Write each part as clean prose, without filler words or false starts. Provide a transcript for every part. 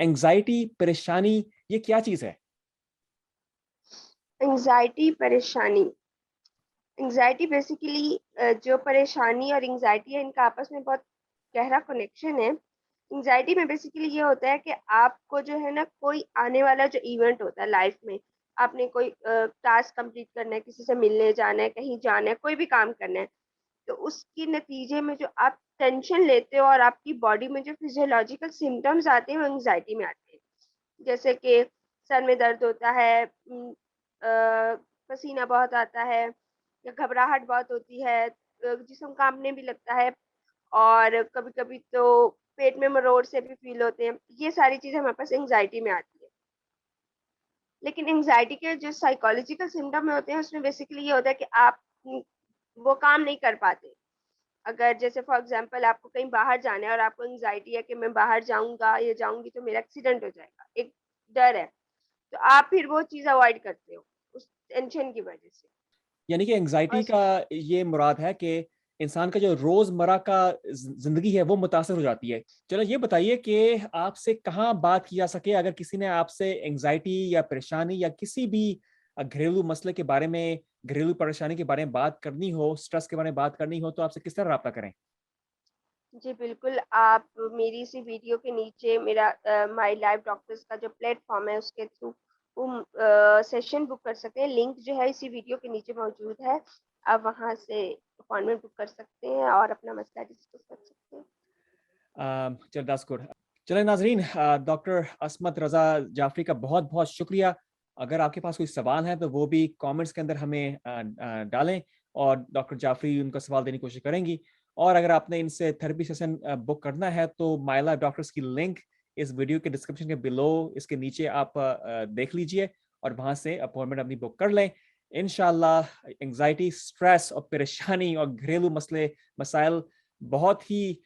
Anxiety, परेशानी, ये क्या चीज है? एंजाइटी, परेशानी। एंजाइटी बेसिकली जो परेशानी और एंजाइटी है, इनका आपस में बहुत गहरा कनेक्शन है। एंजाइटी में बेसिकली ये होता है कि आपको जो है ना, कोई आने वाला जो इवेंट होता है लाइफ में, आपने कोई टास्क कंप्लीट करना है, किसी से मिलने जाना है, कहीं जाना है, कोई भी काम करना है, तो उसके नतीजे में जो आप टेंशन लेते हो और आपकी बॉडी में जो फिजियोलॉजिकल सिम्टम्स आते हैं, वो एंजाइटी में आते हैं। जैसे कि सर में दर्द होता है, पसीना बहुत आता है, या घबराहट बहुत होती है, जिस्म कांपने भी लगता है, और कभी कभी तो पेट में मरोड़ से भी फील होते हैं। ये सारी चीजें हमारे पास एंजाइटी में आती है। लेकिन एंजाइटी के जो साइकोलॉजिकल सिम्टम में होते हैं, उसमें बेसिकली ये होता है कि आप वो काम नहीं कर पाते। अगर जैसे फॉर एग्जांपल आपको कहीं बाहर जाना है और आपको एंजाइटी है कि मैं बाहर जाऊंगा या जाऊंगी तो मेरा एक्सीडेंट हो जाएगा, एक डर है, तो आप फिर वो चीज अवॉइड करते हो उस टेंशन की वजह से। यानी कि एंजाइटी और का ये मुराद है कि इंसान का जो रोजमर्रा का जिंदगी है वो मुतासर हो जाती है। चलो ये बताइए कि आपसे कहाँ बात की जा सके, अगर किसी ने आपसे एंजाइटी या परेशानी या किसी भी घरेलू मसले के बारे में, घरेलू परेशानी के बारे में बात करनी हो, स्ट्रेस के बारे में बात करनी हो, तो आपसे किस तरह रब्ता करें? जी बिल्कुल, आप मेरी इसी वीडियो के नीचे मेरा माय लाइफ डॉक्टर्स का जो प्लेटफॉर्म है, उसके थ्रू सेशन बुक कर सकते हैं। लिंक जो है इसी वीडियो के नीचे मौजूद है। आप वहां से अपॉइंटमेंट बुक कर सकते हैं और अपना मसला डिस्कस कर सकते हैं। चल दैट्स गुड। चले नाजरीन, डॉक्टर असमत रजा जाफरी का बहुत बहुत शुक्रिया। अगर आपके पास कोई सवाल है तो वो भी कमेंट्स के अंदर हमें डालें, और डॉक्टर जाफरी उनका सवाल देने की कोशिश करेंगी। और अगर आपने इनसे थेरेपी सेशन बुक करना है तो माय लाइफ डॉक्टर्स की लिंक इस वीडियो के डिस्क्रिप्शन के बिलो, इसके नीचे आप देख लीजिए और वहां से अपॉइंटमेंट अपनी बुक कर लें। इंशाल्लाह एंजाइटी, स्ट्रेस और परेशानी और घरेलू मसले मसाइल बहुत ही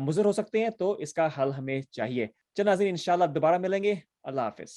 मुज़र हो सकते हैं, तो इसका हल हमें चाहिए। चल नाज़रीन, इंशाल्लाह दोबारा मिलेंगे। अल्लाह हाफ़िज़।